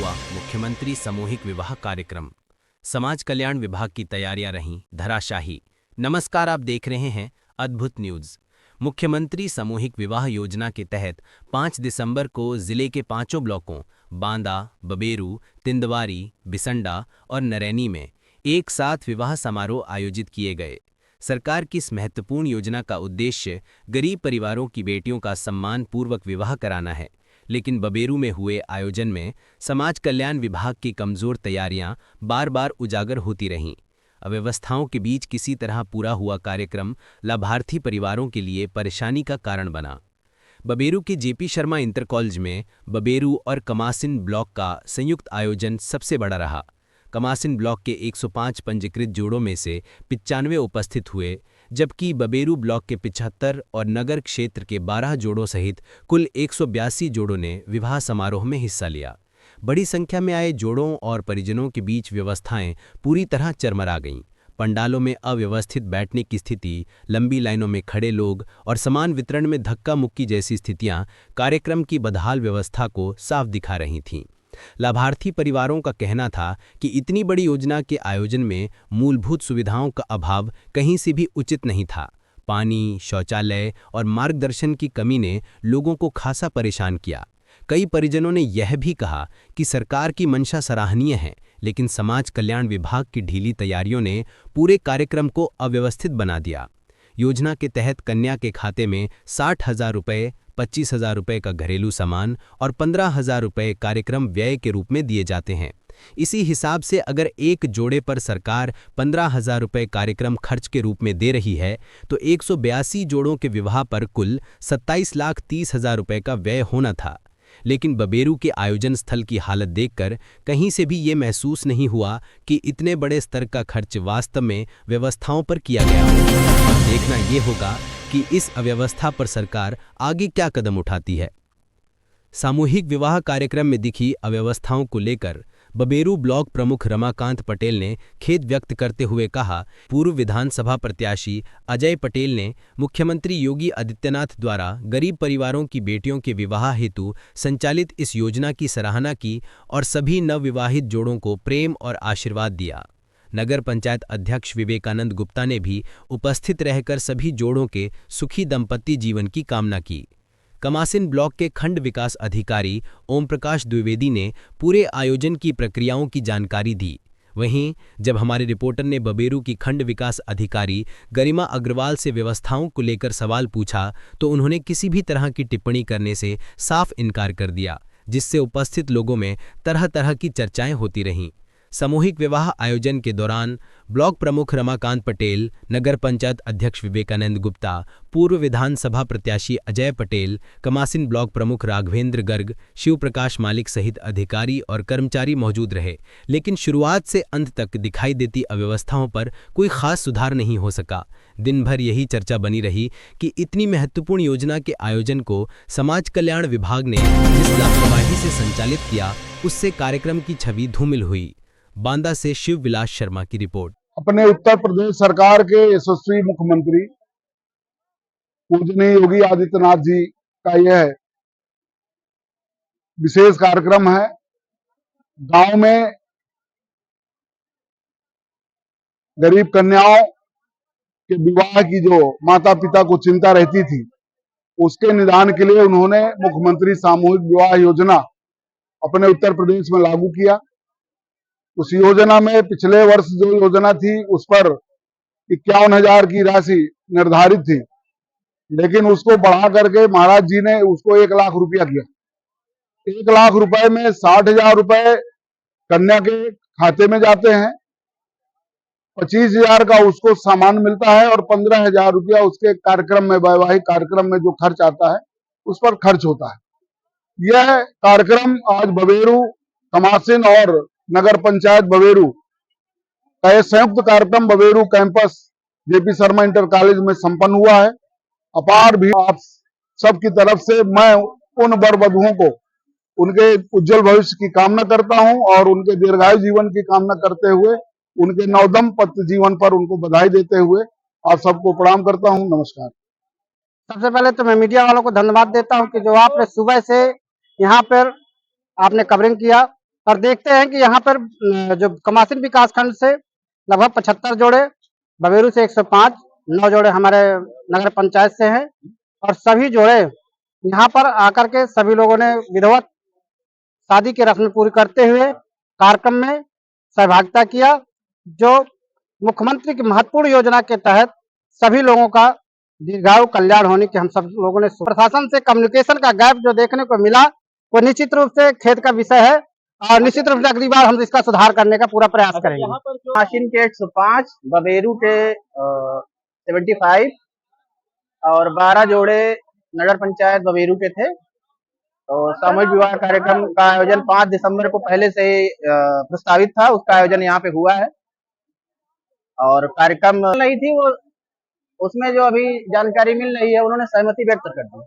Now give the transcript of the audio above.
हुआ मुख्यमंत्री सामूहिक विवाह कार्यक्रम। समाज कल्याण विभाग की तैयारियां रहीं धराशाही। नमस्कार, आप देख रहे हैं अद्भुत न्यूज। मुख्यमंत्री सामूहिक विवाह योजना के तहत 5 दिसंबर को जिले के 5 ब्लॉकों बांदा, बबेरू, तिंदवारी, बिसंडा और नरैनी में एक साथ विवाह समारोह आयोजित किए गए। सरकार की इस महत्वपूर्ण योजना का उद्देश्य गरीब परिवारों की बेटियों का सम्मान पूर्वक विवाह कराना है, लेकिन बबेरू में हुए आयोजन में समाज कल्याण विभाग की कमजोर तैयारियां बार बार उजागर होती रहीं। अव्यवस्थाओं के बीच किसी तरह पूरा हुआ कार्यक्रम लाभार्थी परिवारों के लिए परेशानी का कारण बना। बबेरू के जेपी शर्मा इंटर कॉलेज में बबेरू और कमासिन ब्लॉक का संयुक्त आयोजन सबसे बड़ा रहा। कमासिन ब्लॉक के 105 पंजीकृत जोड़ों में से 95 उपस्थित हुए, जबकि बबेरू ब्लॉक के 75 और नगर क्षेत्र के 12 जोड़ों सहित कुल 182 जोड़ों ने विवाह समारोह में हिस्सा लिया। बड़ी संख्या में आए जोड़ों और परिजनों के बीच व्यवस्थाएं पूरी तरह चरमरा गईं। पंडालों में अव्यवस्थित बैठने की स्थिति, लंबी लाइनों में खड़े लोग और सामान वितरण में धक्का मुक्की जैसी स्थितियां कार्यक्रम की बदहाल व्यवस्था को साफ दिखा रही थीं। लाभार्थी परिवारों का कहना था कि इतनी बड़ी योजना के आयोजन में मूलभूत सुविधाओं का अभाव कहीं से भी उचित नहीं था। पानी, शौचालय और मार्गदर्शन की कमी ने लोगों को खासा परेशान किया। कई परिजनों ने यह भी कहा कि सरकार की मंशा सराहनीय है, लेकिन समाज कल्याण विभाग की ढीली तैयारियों ने पूरे कार्यक्रम को अव्यवस्थित बना दिया। योजना के तहत कन्या के खाते में 60,000 रुपये, 25,000 रुपये का घरेलू सामान और 15,000 रुपये कार्यक्रम व्यय के रूप में दिए जाते हैं। इसी हिसाब से अगर एक जोड़े पर सरकार 15,000 रुपये कार्यक्रम खर्च के रूप में दे रही है, तो 182 जोड़ों के विवाह पर कुल 27,30,000 रुपये का व्यय होना था। लेकिन बबेरू के आयोजन स्थल की हालत देखकर कहीं से भी ये महसूस नहीं हुआ कि इतने बड़े स्तर का खर्च वास्तव में व्यवस्थाओं पर किया गया हो। देखना ये होगा कि इस अव्यवस्था पर सरकार आगे क्या कदम उठाती है। सामूहिक विवाह कार्यक्रम में दिखी अव्यवस्थाओं को लेकर बबेरू ब्लॉक प्रमुख रमाकांत पटेल ने खेद व्यक्त करते हुए कहा, पूर्व विधानसभा प्रत्याशी अजय पटेल ने मुख्यमंत्री योगी आदित्यनाथ द्वारा गरीब परिवारों की बेटियों के विवाह हेतु संचालित इस योजना की सराहना की और सभी नवविवाहित जोड़ों को प्रेम और आशीर्वाद दिया। नगर पंचायत अध्यक्ष विवेकानंद गुप्ता ने भी उपस्थित रहकर सभी जोड़ों के सुखी दाम्पत्य जीवन की कामना की। कमासिन ब्लॉक के खंड विकास अधिकारी ओम प्रकाश द्विवेदी ने पूरे आयोजन की प्रक्रियाओं की जानकारी दी। वहीं जब हमारे रिपोर्टर ने बबेरू की खंड विकास अधिकारी गरिमा अग्रवाल से व्यवस्थाओं को लेकर सवाल पूछा, तो उन्होंने किसी भी तरह की टिप्पणी करने से साफ इनकार कर दिया, जिससे उपस्थित लोगों में तरह तरह की चर्चाएं होती रहीं। सामूहिक विवाह आयोजन के दौरान ब्लॉक प्रमुख रमाकांत पटेल, नगर पंचायत अध्यक्ष विवेकानंद गुप्ता, पूर्व विधानसभा प्रत्याशी अजय पटेल, कमासिन ब्लॉक प्रमुख राघवेंद्र गर्ग, शिव प्रकाश मालिक सहित अधिकारी और कर्मचारी मौजूद रहे, लेकिन शुरुआत से अंत तक दिखाई देती अव्यवस्थाओं पर कोई खास सुधार नहीं हो सका। दिन भर यही चर्चा बनी रही कि इतनी महत्वपूर्ण योजना के आयोजन को समाज कल्याण विभाग ने जिस लापरवाही से संचालित किया, उससे कार्यक्रम की छवि धूमिल हुई। बांदा से शिव विलास शर्मा की रिपोर्ट। अपने उत्तर प्रदेश सरकार के यशस्वी मुख्यमंत्री पूजनीय योगी आदित्यनाथ जी का यह विशेष कार्यक्रम है। गांव में गरीब कन्याओं के विवाह की जो माता पिता को चिंता रहती थी, उसके निदान के लिए उन्होंने मुख्यमंत्री सामूहिक विवाह योजना अपने उत्तर प्रदेश में लागू किया। उस योजना में पिछले वर्ष जो योजना थी उस पर 51,000 की राशि निर्धारित थी, लेकिन उसको बढ़ा करके महाराज जी ने उसको 1 लाख रुपया किया। 1 लाख रुपए में 60,000 रुपए कन्या के खाते में जाते हैं, 25,000 का उसको सामान मिलता है और 15,000 रुपया उसके कार्यक्रम में, वैवाहिक कार्यक्रम में जो खर्च आता है उस पर खर्च होता है। यह कार्यक्रम आज बबेरू, कमासिन और नगर पंचायत बबेरू का यह संयुक्त कार्यक्रम Baberu campus JP Sharma inter college में संपन्न हुआ है। अपार भी आप सबकी तरफ से मैं उन वर वधुओं को उनके उज्जवल भविष्य की कामना करता हूं और उनके दीर्घायु जीवन की कामना करते हुए उनके नवदंपत्य जीवन पर उनको बधाई देते हुए आप सबको प्रणाम करता हूं। नमस्कार। सबसे पहले तो मैं मीडिया वालों को धन्यवाद देता हूं कि जो आपने सुबह से यहाँ पर आपने कवरिंग किया। और देखते हैं कि यहाँ पर जो कमासिन विकास खंड से लगभग 75 जोड़े, बबेरू से 105, 9 जोड़े हमारे नगर पंचायत से हैं और सभी जोड़े यहाँ पर आकर के सभी लोगों ने विधिवत शादी की रस्म पूरी करते हुए कार्यक्रम में सहभागिता किया, जो मुख्यमंत्री की महत्वपूर्ण योजना के तहत सभी लोगों का दीर्घायु कल्याण होने की हम सब लोगों ने प्रशासन से कम्युनिकेशन का गैप जो देखने को मिला वो निश्चित रूप से खेद का विषय है और निश्चित रूप से अगली बार हम इसका सुधार करने का पूरा प्रयास करेंगे। माशिन के 105, बबेरू के 75 और 12 जोड़े नगर पंचायत बबेरू के थे। तो सामूहिक विवाह कार्यक्रम का आयोजन 5 दिसंबर को पहले से ही प्रस्तावित था, उसका आयोजन यहाँ पे हुआ है और कार्यक्रम नहीं थी वो, उसमें जो अभी जानकारी मिल रही है उन्होंने सहमति व्यक्त कर दी।